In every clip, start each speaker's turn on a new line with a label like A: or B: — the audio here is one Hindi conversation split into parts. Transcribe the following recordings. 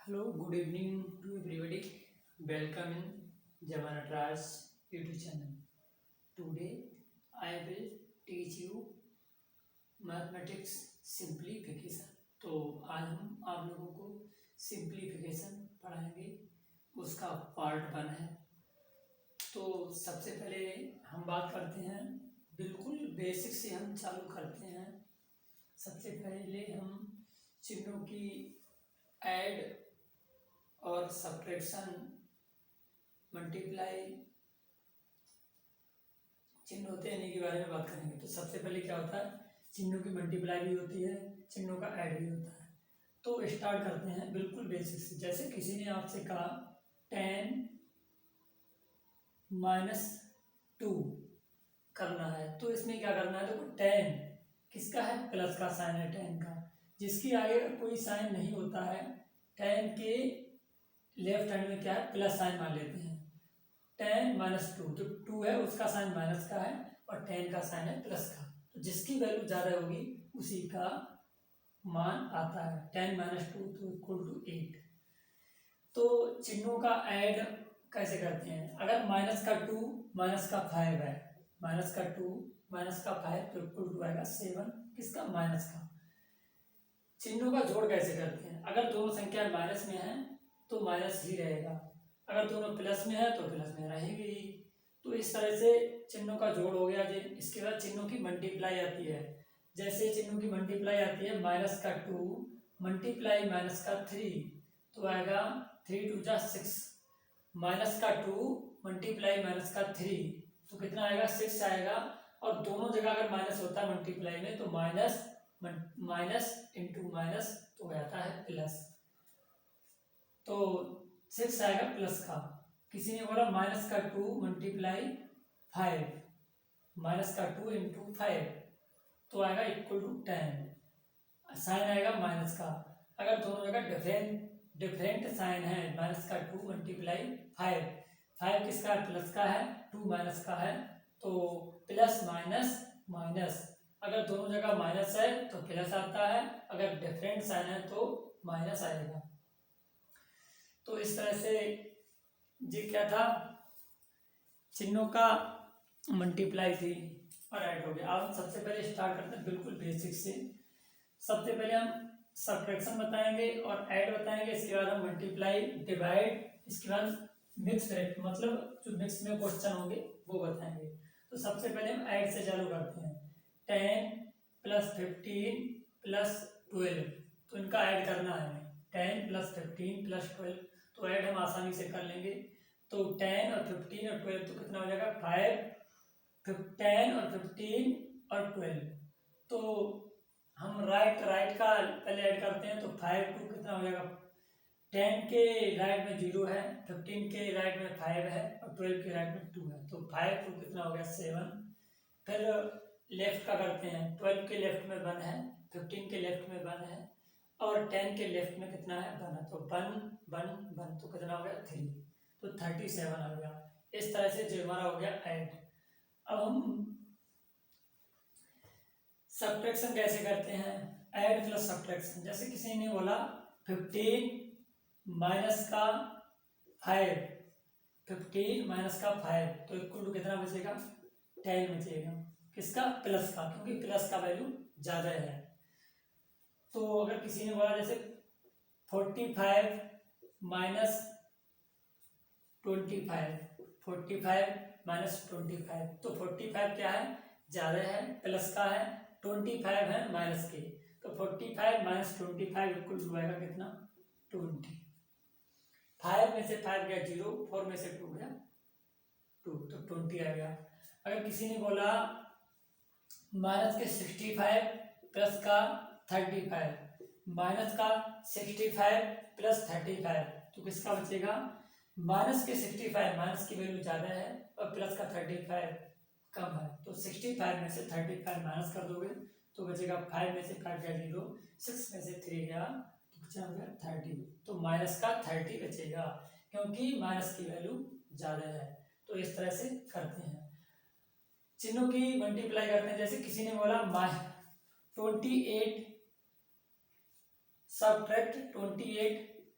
A: Hello, good evening to everybody. Welcome in Jamanatras YouTube channel. Today I will teach you mathematics simplification. तो आज हम आप लोगों को सिंप्लीफिकेशन पढ़ाएंगे, उसका पार्ट 1 है। तो सबसे पहले हम बात करते हैं, बिल्कुल बेसिक से हम चालू करते हैं। सबसे पहले हम चिन्हों की ऐड और सब्ट्रैक्शन, मल्टीप्लाई चिन्ह होते हैं इन्हीं के बारे में बात करेंगे। तो सबसे पहले क्या होता है, चिन्हों की मल्टीप्लाई भी होती है, चिन्हों का ऐड भी होता है। तो स्टार्ट करते हैं बिल्कुल बेसिक से। जैसे किसी ने आपसे कहा 10 - 2 करना है, तो इसमें क्या करना है, देखो 10 किसका है, प्लस का साइन है 10 का, जिसके आगे कोई साइन नहीं होता है। 10 के लेफ्ट हैंड में क्या है, प्लस साइन मान लेते हैं। 10 - 2, जो 2 है उसका साइन माइनस का है और 10 का साइन है प्लस का। तो जिसकी वैल्यू ज़्यादा होगी उसी का मान आता है। 10 - 2 तो इक्वल टू 8। तो चिन्हों का ऐड कैसे करते हैं, अगर माइनस का 2 माइनस का 5 है, माइनस का 2 माइनस का 5 तो इक्वल टू आएगा 7 किसका, माइनस का। चिन्हों का जोड़ कैसे करते हैं, अगर दोनों संख्या माइनस में है तो माइनस ही रहेगा, अगर दोनों प्लस में है तो प्लस में रहेगी ही। तो इस तरह से चिन्हों का जोड़ हो गया जी। इसके बाद चिन्हों की मल्टीप्लाई आती है। जैसे चिन्हों की मल्टीप्लाई आती है, माइनस का 2 मल्टीप्लाई माइनस का 3 तो आएगा 3 × 2 = 6। माइनस का 2 मल्टीप्लाई माइनस का 3 तो कितना आएगा, 6 आएगा। और दोनों जगह अगर माइनस होता है मल्टीप्लाई में तो माइनस माइनस इंटू माइनस तो हो जाता है प्लस। तो 6 आएगा प्लस का। किसी ने बोला माइनस का 2 मल्टीप्लाई 5, माइनस का 2 इंटू 5 तो आएगा इक्वल टू 10। साइन आएगा माइनस का। अगर दोनों जगह डिफरेंट साइन है, माइनस का 2 मल्टीप्लाई 5, 5 किसका है, प्लस का है, 2 माइनस का है, तो प्लस माइनस माइनस। अगर दोनों जगह माइनस है तो प्लस आता है, अगर डिफरेंट साइन है तो माइनस आएगा। तो इस तरह से ये क्या था, चिन्हों का मल्टीप्लाई थी और ऐड हो गया। अब सबसे पहले स्टार्ट करते हैं बिल्कुल बेसिक से। सबसे पहले हम सब्ट्रैक्शन बताएंगे और ऐड बताएंगे, इसके बाद हम मल्टीप्लाई, डिवाइड, इसके बाद मिक्स करेक्ट, मतलब जो मिक्स में क्वेश्चन होंगे वो बताएंगे। तो सबसे पहले हम ऐड से चालू करते हैं। 10 + 15 + 12, तो इनका ऐड करना है हमें। 10 + 15 + 12 तो ऐड हम आसानी से कर लेंगे। तो 10 और 15 और 12 तो कितना हो जाएगा, 5, 10 और 15 और 12। तो हम राइट का पहले ऐड करते हैं। तो 5 2 कितना हो जाएगा, 10 के राइट में 0 है, 15 के राइट में 5 है और 12 के राइट में 2 है। तो 5 2 कितना हो गया, 7। फिर लेफ्ट का करते हैं, 12 के लेफ्ट में 1 है, 15 के लेफ्ट में 1 है और 10 के लेफ्ट में कितना है, 1 है। तो 1 1 1 तो कितना हो गया, 3, तो 37 आ गया। इस तरह से जो हमारा हो गया ऐड। अब हम सब्ट्रैक्शन कैसे करते हैं, ऐड प्लस सब्ट्रैक्शन। जैसे किसी ने बोला 15 माइनस का 5, 15 माइनस का 5 तो इक्वल टू कितना बचेगा, 10 बचेगा, किसका, प्लस का, क्योंकि प्लस का वैल्यू ज़्यादा है। तो अगर किसी ने बोला जैसे 45 माइनस 25, 45 माइनस 25 तो 45 क्या है, ज़्यादा है, प्लस का है, 25 है माइनस के। तो 45 माइनस 25 इक्वल टू आएगा कितना, 20। 5 में से 5 गया 0, 4 में से 2 गया 2, तो 20 आ गया। अगर किसी ने बोला माइनस के 65 प्लस का 35, माइनस का 65 प्लस 35 तो किसका बचेगा, माइनस के 65, माइनस की वैल्यू ज़्यादा है और प्लस का 35 कम है। तो 65 में से 35 माइनस कर दोगे तो बचेगा 5 में से 5 गया 0, 6 में से 3 गया तो बचा हो गया 30। तो माइनस का 30 बचेगा क्योंकि माइनस की वैल्यू ज़्यादा है। तो इस तरह से करते हैं, चिन्हों की मल्टीप्लाई करते हैं। जैसे किसी ने बोला 28 सब्ट्रैक्ट 28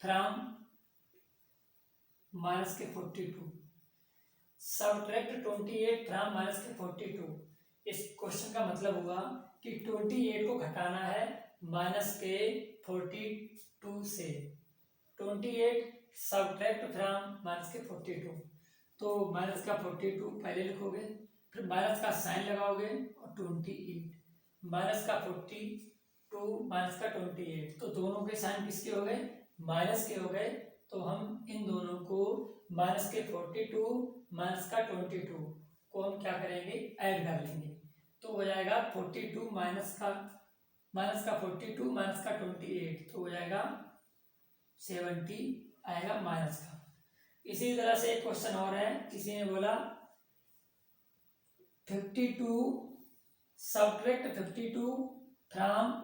A: फ्रॉम माइनस के 42, सबट्रैक्ट 28 फ्रॉम माइनस के 42। इस क्वेश्चन का मतलब हुआ कि 28 को घटाना है माइनस के 42 से। 28 सबट्रैक्ट फ्रॉम माइनस के 42, तो माइनस का 42 पहले लिखोगे, फिर माइनस का साइन लगाओगे और 28, माइनस का 42 माइनस का 28, तो दोनों के साइन किसके हो गए? माइनस के हो गए। तो हम इन दोनों को माइनस के 42 माइनस का 22 को हम क्या करेंगे? ऐड कर लेंगे। तो हो जाएगा 42 माइनस का 42 माइनस का 28, तो हो जाएगा 70 आएगा माइनस का। इसी तरह से एक क्वेश्चन और है, किसी ने बोला 52 सबट्रैक्ट 52 फ्रॉम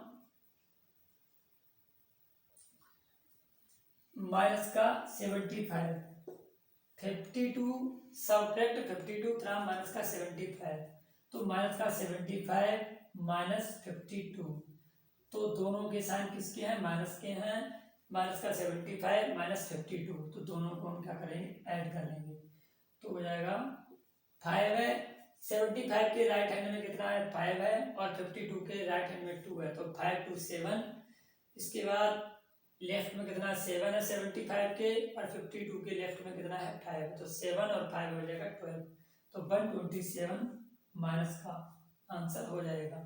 A: माइनस का 75, 52 सबट्रैक्ट 52 फ्रॉम माइनस का 75, तो माइनस का 75 माइनस 52, तो दोनों के साइन किसके हैं? माइनस के हैं। माइनस का 75 माइनस 52, तो दोनों को हम क्या करेंगे? ऐड कर लेंगे। तो हो जाएगा 5 है, 75 के राइट हैंड में कितना है? 5 है, और 52 के राइट हैंड में 2 है, तो 5 2 7। इसके बाद लेफ्ट में कितना? 7 है 75 के, और 52 के लेफ्ट में कितना है? 5, तो 7 और 5 हो जाएगा 12, तो 127 माइनस का आंसर हो जाएगा।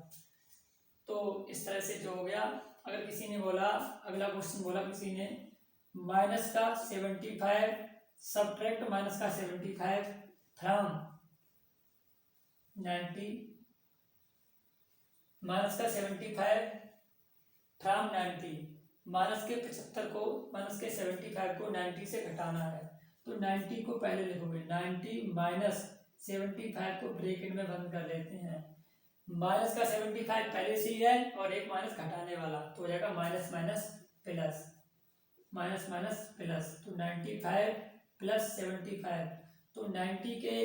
A: तो इस तरह से जो हो गया। अगर किसी ने बोला, अगला क्वेश्चन बोला किसी ने, माइनस का 75 सबट्रैक्ट माइनस का 75 फ्रॉम 90, माइनस का 75 फ्रॉम 90, माइनस के 75 को, माइनस के 75 को 90 से घटाना है, तो 90 को पहले लिखोगे, 90 माइनस 75 को ब्रैकेट में बंद कर लेते हैं। माइनस का 75 पहले से ही है और एक माइनस घटाने वाला, तो हो जाएगा minus minus plus, minus minus plus, तो 95 प्लस 75, तो 90 के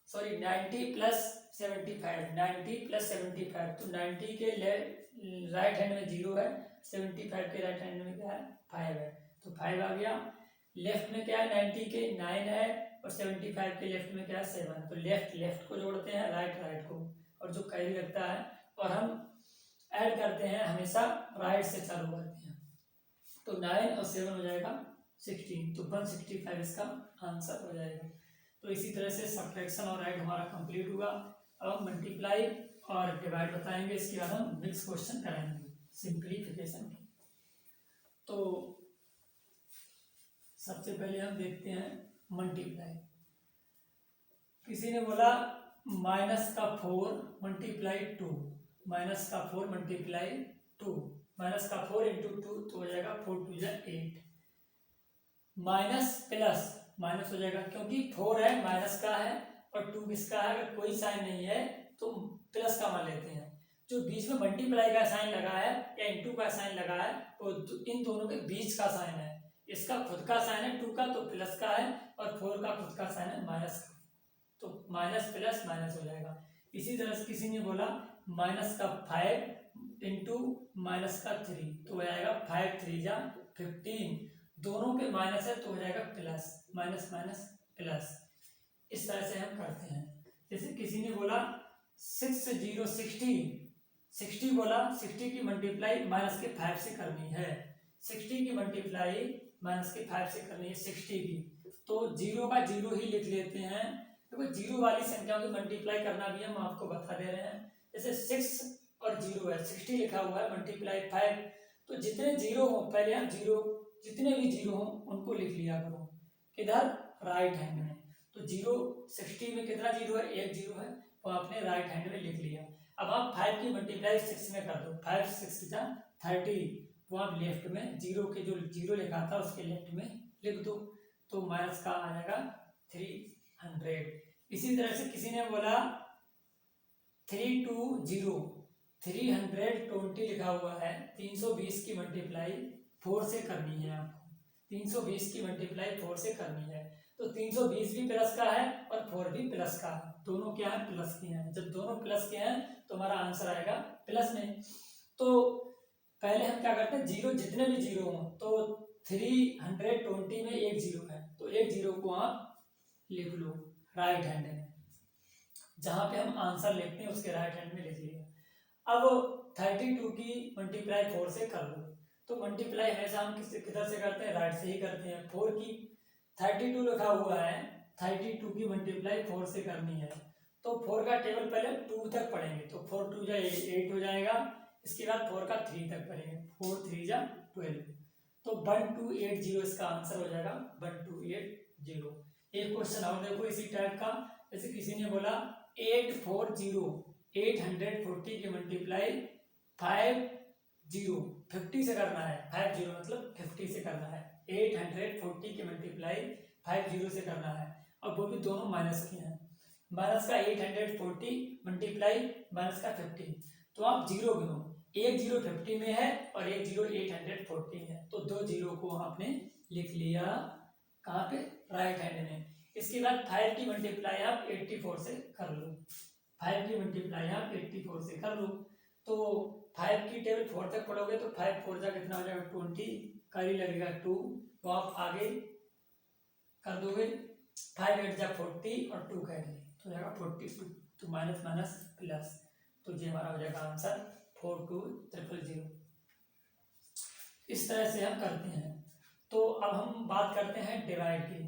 A: सॉरी 90 प्लस 75, 90 प्लस 75, तो 90 के राइट हैंड में 0 है, 75 के राइट हैंड में क्या है? 5 है, तो 5 आ गया। लेफ्ट में क्या है? 90 के 9 है, और 75 के लेफ्ट में क्या है? 7, तो लेफ्ट लेफ्ट को जोड़ते हैं, राइट राइट को, और जो कैरी लगता है, और हम ऐड करते हैं हमेशा राइट से चालू करते हैं, तो 9 और 7 हो जाएगा 16, तो 165 इसका आंसर हो जाएगा। तो इसी तरह से सब्ट्रैक्शन और ऐड हमारा कंप्लीट हुआ। अब हम मल्टीप्लाई और डिवाइड बताएंगे, इसके बाद हम मिक्स क्वेश्चन कराएंगे सिंप्लीफिकेशन की। तो सबसे पहले हम देखते हैं मल्टीप्लाई। किसी ने बोला माइनस का 4 मल्टीप्लाई 2, माइनस का 4 मल्टीप्लाई 2, माइनस का 4 इंटू 2, तो हो जाएगा 4 2 जा 8, माइनस प्लस माइनस हो जाएगा, क्योंकि 4 है माइनस का है और 2 किसका है? अगर कोई साइन नहीं है तो प्लस का मान लेते हैं। जो बीच में मल्टीप्लाई का साइन लगा है या इंटू का साइन लगा है, वो इन दोनों के बीच का साइन है। इसका खुद का साइन है 2 का, तो प्लस का है, और 4 का खुद का साइन है माइनस का, तो माइनस प्लस माइनस हो जाएगा। इसी तरह से किसी ने बोला माइनस का 5 इंटू माइनस का 3, तो हो जाएगा 5 3 जा 15, दोनों के माइनस है, तो हो जाएगा प्लस, माइनस माइनस प्लस। इस तरह से हम करते हैं। जैसे किसी ने बोला 6 0 60 बोला, 60 की मल्टीप्लाई माइनस के 5 से करनी है, 60 की मल्टीप्लाई माइनस के 5 से करनी है 60 की, तो 0 का 0 ही लिख लेते हैं। देखो तो 0 वाली संख्याओं की मल्टीप्लाई करना भी हम आपको बता दे रहे हैं। जैसे 6 और 0 है, 60 लिखा हुआ है मल्टीप्लाई 5, तो जितने 0 हो पहले हम 0, जितने भी 0 हो उनको लिख लिया करो, किधर? राइट हैंड में। तो 0 60 में कितना 0 है? 1 0 है, वो आपने राइट हैंड में लिख लिया। अब आप 5 की मल्टीप्लाई 6 में कर दो, 5 6 जा 30, वो आप लेफ्ट में 0 के जो 0 लिखा था उसके लेफ्ट में लिख दो, तो माइनस का आ जाएगा 300। इसी तरह से किसी ने बोला 320 320 लिखा हुआ है, 320 की मल्टीप्लाई 4 से करनी है आपको, 320 की मल्टीप्लाई 4 से करनी है, तो 320 भी प्लस का है और 4 भी प्लस का है, दोनों क्या है? प्लस के हैं। जब दोनों प्लस के हैं तो हमारा आंसर आएगा प्लस में। तो पहले हम क्या करते हैं, 0 जितने भी 0 हों तो 320 में एक जीरो है, तो एक जीरो को आप लिख लो राइट हैंड में, जहां पे हम आंसर लिखते हैं उसके राइट हैंड में लिख लिया। अब 32 की मल्टीप्लाई 4 से कर लो, तो मल्टीप्लाई हमेशा हम किधर से करते हैं, राइट से ही करते हैं। 4 की 32 लिखा हुआ है, 32 की मल्टीप्लाई 4 से करनी है, तो 4 का टेबल पहले 2 तक पढ़ेंगे, तो 4 2 जा 8 हो जाएगा। इसके बाद 4 का 3 तक पढ़ेंगे, 4 3 जा 12, तो 1280 इसका आंसर हो जाएगा 1280। एक क्वेश्चन और देखो इसी टाइप का, जैसे किसी ने बोला 840 की मल्टीप्लाई 50 से करना है, 50 मतलब 50 से करना है, 840 की मल्टीप्लाई 50 से करना है, और वो भी दोनों माइनस के हैं, माइनस का 840 मल्टीप्लाई माइनस का 50, तो आप जीरो गिनो, एक जीरो 50 में है और एक जीरो 840 है, तो दो जीरो को आपने लिख लिया कहाँ पे, राइट हैंड में। इसके बाद 5 की मल्टीप्लाई आप 84 से कर लो, 5 की मल्टीप्लाई आप 84 से कर लो, तो 5 की टेबल 4 तक पढ़ोगे तो 5 4 जा कितना हो जाएगा 20, करी लगेगा 2, तो आप आगे कर दोगे, 5 8 जा 40 और 2 कैरी तो हो जाएगा 42, तो माइनस माइनस प्लस, तो ये हमारा हो जाएगा आंसर 42000। इस तरह से हम करते हैं। तो अब हम बात करते हैं डिवाइड की,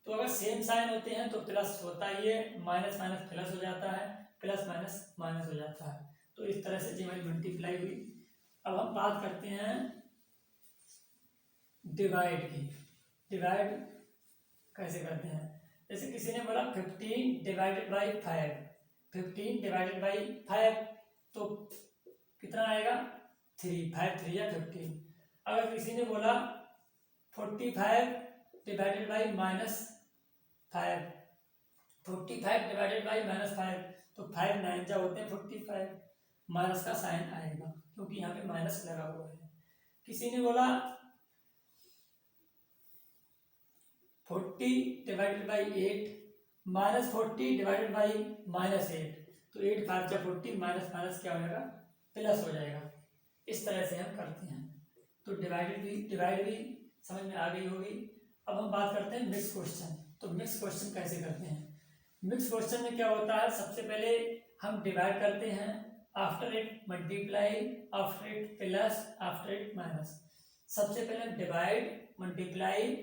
A: तो अगर सेम साइन होते हैं तो प्लस होता ही है, माइनस माइनस प्लस हो जाता है, प्लस माइनस माइनस हो जाता है, तो इस तरह से हमारी मल्टीप्लाई हुई। अब हम बात करते हैं डिवाइड की, डिवाइड कैसे करते हैं, जैसे किसी ने बोला 15 डिवाइडेड बाई 5, 15 डिवाइडेड बाई 5, तो कितना आएगा 3, 5 3 या 15। अगर किसी ने बोला 45 divided by minus 5, 45 divided by minus 5, तो 5 9 जा होते हैं 45, माइनस का साइन आएगा क्योंकि यहाँ पे माइनस लगा हुआ है। किसी ने बोला 40 divided by 8 minus 40 divided by minus 8, तो 8 5 जा 40, माइनस माइनस क्या हो जाएगा प्लस हो जाएगा। इस तरह से हम करते हैं, तो डिवाइड भी समझ में आ गई होगी। अब हम बात करते हैं मिक्स क्वेश्चन, तो मिक्स क्वेश्चन कैसे करते हैं। मिक्स क्वेश्चन में क्या होता है, सबसे पहले हम डिवाइड करते हैं, after it multiply, after it plus, after it minus. सबसे पहले डिवाइड, मल्टीप्लाई,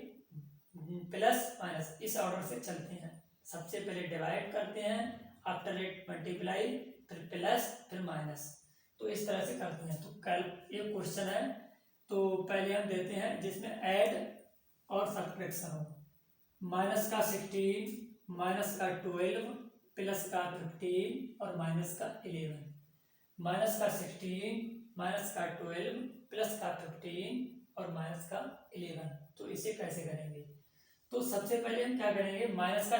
A: प्लस, माइनस, इस ऑर्डर से चलते हैं। सबसे पहले डिवाइड करते हैं, आफ्टर इट मल्टीप्लाई, फिर प्लस, फिर माइनस, तो इस तरह से करते हैं। तो कल एक क्वेश्चन है, तो पहले हम देते हैं जिसमें ऐड और सब्ट्रैक्शन हो, माइनस का 16, माइनस का 12, प्लस का 15 और माइनस का 11, माइनस का 16, माइनस का 12, प्लस का 15 और माइनस का 11, तो इसे कैसे करेंगे। तो सबसे पहले हम क्या करेंगे, माइनस का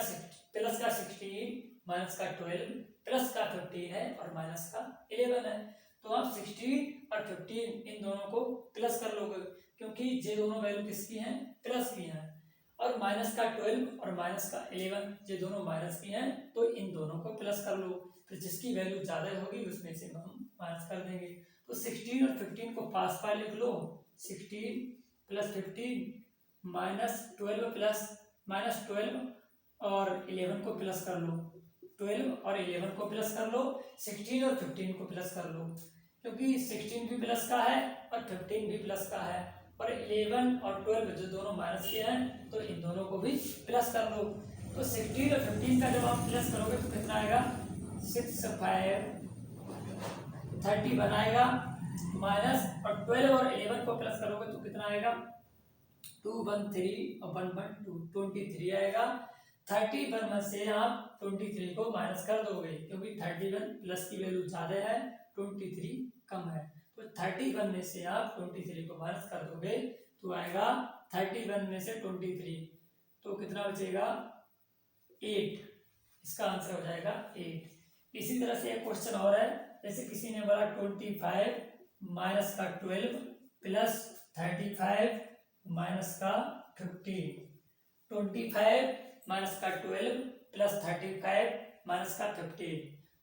A: प्लस का 16, माइनस का 12, प्लस का 15 है और माइनस का 11 है, तो आप 16 और 15 इन दोनों को प्लस कर लोगे, क्योंकि ये दोनों वैल्यू किसकी हैं, प्लस की हैं, और माइनस का 12 और माइनस का 11 ये दोनों माइनस की हैं, तो इन दोनों को प्लस कर लो, फिर जिसकी वैल्यू ज़्यादा होगी उसमें से हम माइनस कर देंगे। तो 16 और 15 को पास पास लिख लो, 16 प्लस 15 माइनस 12 प्लस माइनस 12 और 11 को प्लस कर लो, 12 और 11 को प्लस कर लो, 16 और 15 को प्लस कर लो, क्योंकि 16 भी प्लस का है और 15 भी प्लस का है, और 11 और 12 जो दोनों माइनस के हैं, तो इन दोनों को भी प्लस कर लो। तो 16 और 15 का जब आप प्लस करोगे तो कितना आएगा, 6 5 30 बनाएगा, माइनस, और 12 और 11 को प्लस करोगे तो कितना आएगा, 2 1 3 और 1 1 2 23 आएगा। 31 में से आप 23 को माइनस कर दोगे, क्योंकि 31 प्लस की वैल्यू ज़्यादा है, 23 कम है, तो 31 में से आप 23 को माइनस कर दोगे तो आएगा 31 में से 23, तो कितना बचेगा 8, इसका आंसर हो जाएगा 8। इसी तरह से एक क्वेश्चन और है, जैसे किसी ने बोला 25 माइनस का 12 प्लस 35 माइनस का 15, 25 माइनस का 12 प्लस 35 माइनस का 15,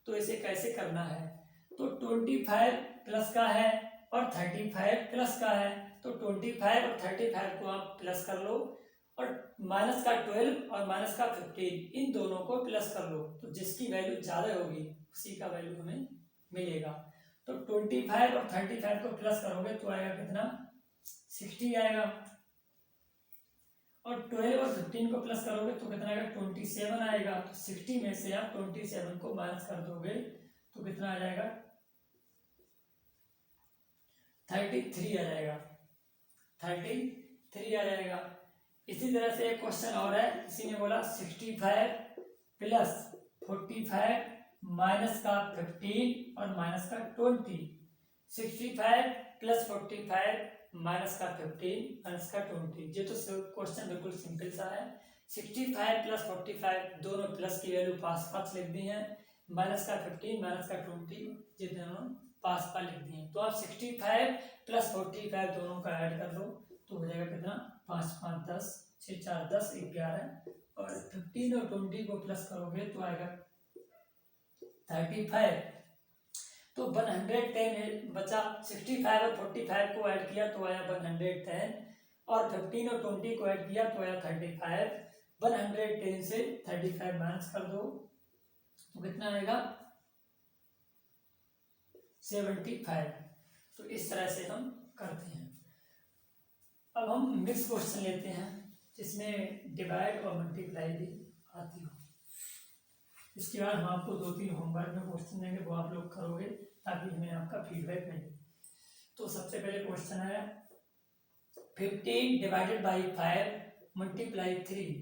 A: तो इसे कैसे करना है। तो 25 प्लस का है और 35 प्लस का है, तो 25 और 35 को आप प्लस कर लो, और माइनस का 12 और माइनस का 15 इन दोनों को प्लस कर लो, तो जिसकी वैल्यू ज़्यादा होगी उसी का वैल्यू हमें मिलेगा। तो 25 और 35 को प्लस करोगे तो आएगा कितना, 60 आएगा, और 12 और 15 को प्लस करोगे तो कितना आएगा, 27 आएगा। तो 60 में से आप 27 को माइनस कर दोगे तो कितना आ जाएगा, 33 आ जाएगा, 33 आ जाएगा। इसी तरह से एक क्वेश्चन और है, किसी ने बोला 65 प्लस 45 माइनस का 15 और माइनस का 20, 65 प्लस 45 माइनस का 15 माइनस का 20। ये तो क्वेश्चन बिल्कुल सिंपल सा है। 65 प्लस 45 दोनों प्लस की वैल्यू पास पास लिख दी है, माइनस का 15 माइनस का 20 ये दोनों पास पास लिख दिए। तो आप 65 प्लस 45 दोनों का ऐड कर लो तो हो जाएगा कितना, 5 5 10, 6 4 10 11, और 15 और 20 को प्लस करोगे तो आएगा 35। तो 110 बचा, 65 और 45 को ऐड किया तो आया 110, और 15 और 20 को ऐड किया तो आया 35। 110 से 35 माइनस कर दो तो कितना आएगा, 75। तो इस तरह से हम करते हैं। अब हम मिक्स क्वेश्चन लेते हैं जिसमें डिवाइड और मल्टीप्लाई भी आती हो। इसके बाद हम आपको 2-3 होमवर्क में क्वेश्चन देंगे, वो आप लोग करोगे ताकि हमें आपका फीडबैक मिले। तो सबसे पहले क्वेश्चन है 15 divided by 5 multiply 3।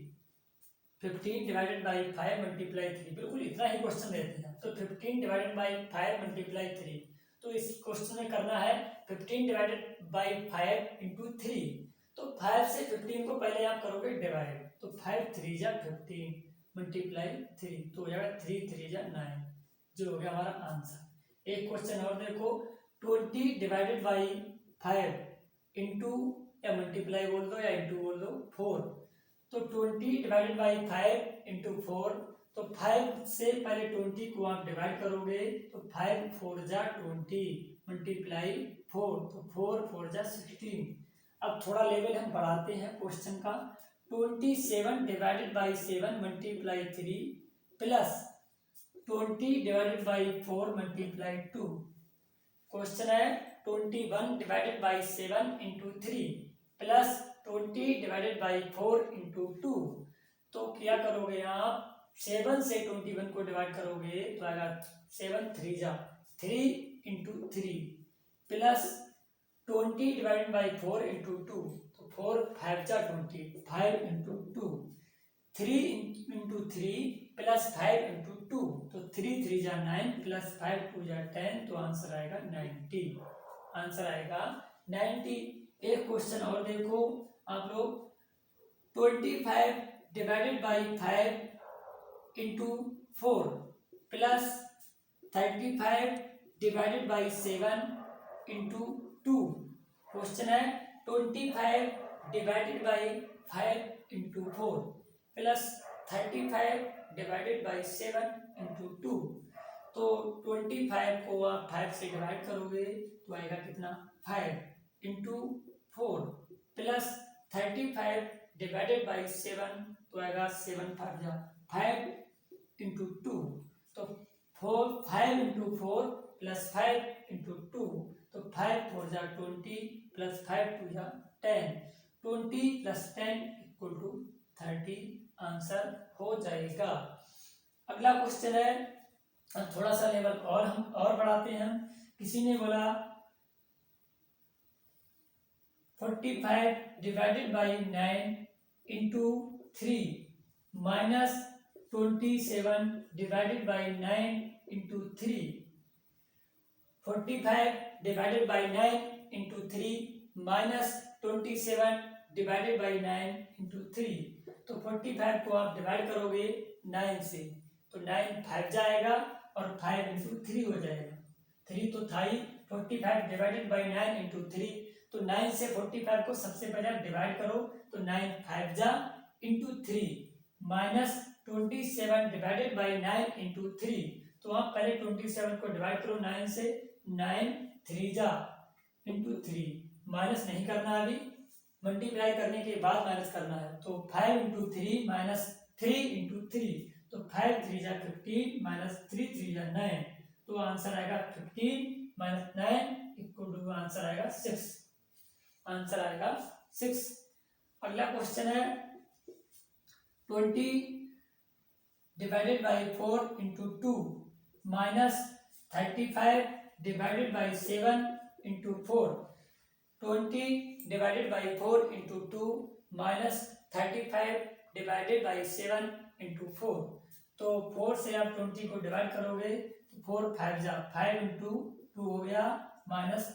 A: 15 divided by 5 multiply 3, बिल्कुल इतना ही क्वेश्चन देते हैं। तो 15 डिवाइडेड बाई 5 मल्टीप्लाई 3, तो इस क्वेश्चन में करना है 15 डिवाइडेड बाई 5 इंटू 3। तो 5 से 15 को पहले आप करोगे डिवाइड, तो 5 3 जा 15 मल्टीप्लाई 3, तो हो जाएगा 3 3 जा 9, जो हो गया हमारा आंसर। एक क्वेश्चन और देखो, 20 डिवाइडेड बाई 5 इंटू, या मल्टीप्लाई बोल दो या इंटू बोल दो, 4। तो 20 डिवाइडेड बाई 5 इंटू 4, तो 5 से पहले 20 को आप डिवाइड करोगे तो 5 4 जा 20 मल्टीप्लाई 4, तो 4 4 जा 16। अब थोड़ा लेवल हम बढ़ाते हैं क्वेश्चन का, 27 divided by 7 multiply 3 plus 20 divided by 4 multiply 2। Question है 21 divided by 7 into 3 plus 20 divided by 4 into 2। तो क्या करोगे आप, 7 से 21 को डिवाइड करोगे तो आएगा 7 3 जा 3 into 3 plus 20 divided by 4 into 2, तो 4 5 जा 20, 5 इंटू 2, 3 इंटू 3 प्लस 5 इंटू 2, तो 3 3 जा 9 प्लस 5 2 जा 10, तो आंसर आएगा 90। आंसर आएगा 90। एक क्वेश्चन और देखो आप लोग, 25 divided by 5 into 4 plus 35 divided by 7 into 2। Question है 25 divided by 5 into 4 plus 35 divided by 7 into 2। तो 25 को आप 5 से डिवाइड करोगे तो आएगा कितना, 5 इंटू 4 प्लस 35 डिवाइडेड बाई 7, तो आएगा 7 5 जा 5 इंटू 2, तो 5 इंटू 4 प्लस 5 इंटू 2, तो 5 4 जा 20 प्लस 5 2 जा 10, 20 प्लस 10 इक्वल टू 30, आंसर हो जाएगा। अगला क्वेश्चन है, थोड़ा सा लेवल और हम और बढ़ाते हैं। किसी ने बोला 45 divided by 9 into 3 minus 27 divided by 9 into 3। 45 divided by 9 into 3 minus 27 divided by 9 into 3। तो 45 को आप डिवाइड करोगे 9 से, तो 9 5 जाएगा और 5 इंटू 3 हो जाएगा, 3 तो था ही। 45 डिवाइडेड बाई 9 इंटू 3, तो 9 से 45 को सबसे पहले आप डिवाइड करो, तो 9 5 जा into 3 minus 27 divided by 9 into 3। तो आप पहले 27 को डिवाइड करो 9 से, 9 3 जा इंटू 3 माइनस नहीं करना है अभी, मल्टीप्लाई करने के बाद माइनस करना है। तो 5 इंटू 3 माइनस 3 इंटू 3, तो 5 3 जा 15 माइनस 3 3 जा 9, तो आंसर आएगा 15 माइनस 9 इक्वल टू आंसर आएगा 6, आंसर आएगा 6। अगला क्वेश्चन है 20 divided by 4 into 2 minus 35 divided by 7 into 4, 20 divided by 4 into 2 minus 35 divided by 7 into 4। तो 4 से आप 20 को डिवाइड करोगे तो 4 5 जा 5 इंटू 2 हो गया, माइनस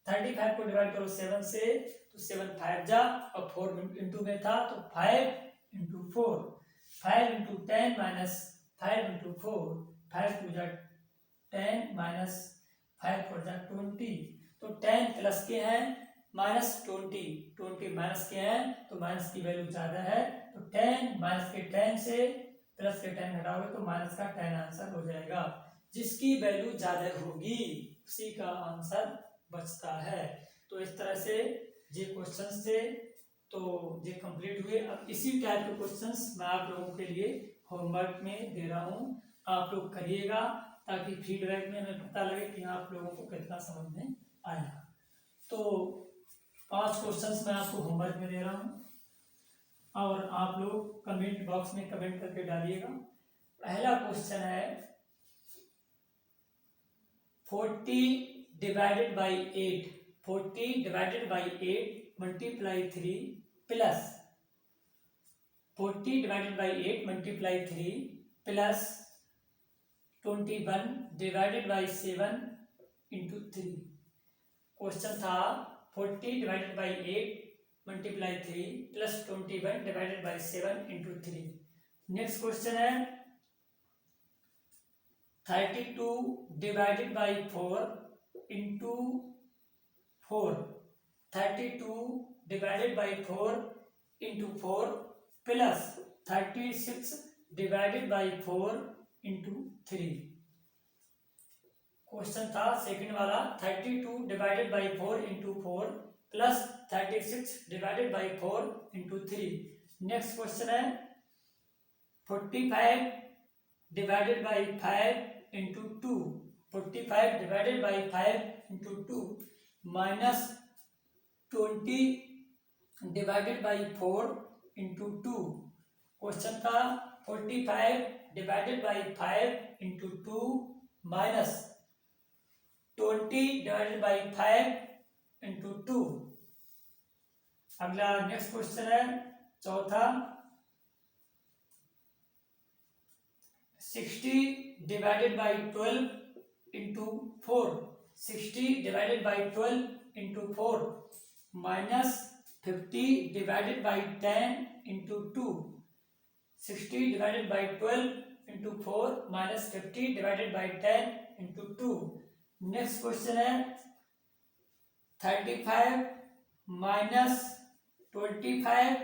A: 35 को डिवाइड करो 7 से तो 7 5 जा, और 4 इंटू में था तो 5 इंटू 4, 5 इंटू 10 माइनस 5 इंटू 4, 5 2 जा 10 माइनस 5 4 जा 20, तो 10 प्लस के हैं माइनस 20 माइनस के हैं तो माइनस की वैल्यू ज्यादा है, तो 10 माइनस के 10 से प्लस के 10 घटाओगे तो माइनस का 10 आंसर हो जाएगा। जिसकी वैल्यू ज्यादा होगी उसी का आंसर बचता है। तो इस तरह से ये क्वेश्चन थे, तो ये कंप्लीट हुए। अब इसी टाइप के क्वेश्चंस मैं आप लोगों के लिए होमवर्क में दे रहा हूँ, आप लोग करिएगा ताकि फीडबैक में हमें पता लगे कि आप लोगों को कितना समझ में आया। तो 5 क्वेश्चंस मैं आपको होमवर्क में दे रहा हूँ और आप लोग कमेंट बॉक्स में कमेंट करके डालिएगा। पहला क्वेश्चन है 40 divided by 8, 40 divided by 8 multiply 3 plus 40 divided by 8 multiply 3 plus 21 divided by 7 into 3। Question था 40 divided by 8 multiply 3 plus 21 divided by 7 into 3। Next question है 32 divided by 4 into 4, 32 divided by 4 into 4 plus 36 divided by 4 into 3। Question था सेकंड वाला 32 divided by 4 into 4 plus 36 divided by 4 into 3। Next question है 45 divided by 5 into 2, 45 divided by 5 into 2 minus 20 divided by 4 into 2। Question था 45 divided by 5 into 2 minus 20 divided by 5 into 2। अगला नेक्स्ट क्वेश्चन है चौथा 60 divided by 12 into 4, 60 divided by 12 into 4 minus 50 divided by 10 into 2, 60 divided by 12 into 4 minus 50 divided by 10 into 2। Next question है 35 माइनस 25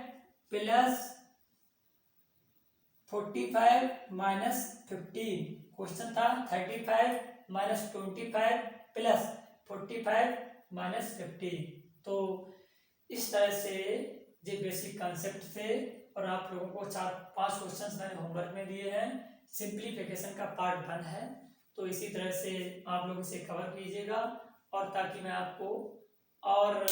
A: प्लस 45 माइनस 15। क्वेश्चन था 35 माइनस 25 प्लस 45 माइनस 15। तो इस तरह से ये बेसिक कॉन्सेप्ट थे और आप लोगों को 4-5 क्वेश्चंस मैंने होमवर्क में दिए हैं। सिंप्लीफिकेशन का पार्ट 1 है, तो इसी तरह से आप लोग इसे कवर कीजिएगा और ताकि मैं आपको और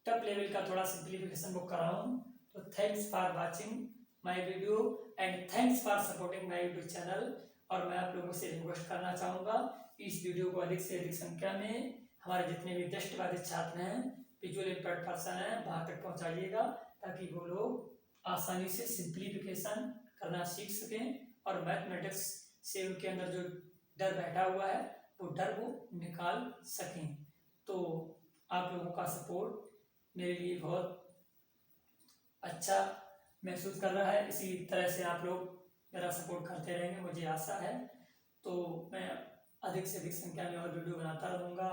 A: टॉप लेवल का थोड़ा सिंप्लीफिकेशन बुक कराऊं। तो thanks for watching my video and thanks for supporting my YouTube channel. और मैं आप लोगों से रिक्वेस्ट करना चाहूँगा इस वीडियो को अधिक से अधिक संख्या में हमारे जितने भी दृष्टिबाधित छात्र हैं, विजुअल इम्पेयर्ड पर्सन हैं, वहाँ तक पहुँचाइएगा ताकि वो लोग आसानी से सिंप्लीफिकेशन करना सीख सकें और मैथमेटिक्स से उनके अंदर जो डर बैठा हुआ है वो डर को निकाल सकें। तो आप लोगों का सपोर्ट मेरे लिए बहुत अच्छा महसूस कर रहा है, इसी तरह से आप लोग मेरा सपोर्ट करते रहेंगे मुझे आशा है। तो मैं अधिक से अधिक संख्या में और वीडियो बनाता रहूँगा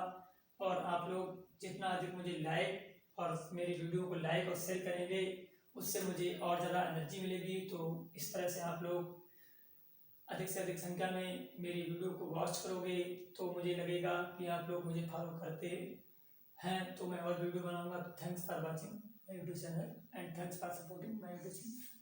A: और आप लोग जितना अधिक मुझे लाइक और मेरी वीडियो को लाइक और शेयर करेंगे उससे मुझे और ज़्यादा एनर्जी मिलेगी। तो इस तरह से आप लोग अधिक से अधिक संख्या में मेरी वीडियो को वॉच करोगे तो मुझे लगेगा कि आप लोग मुझे फॉलो करते हैं तो मैं और वीडियो बनाऊंगा। Thanks for watching my YouTube channel and thanks for supporting my YouTube channel.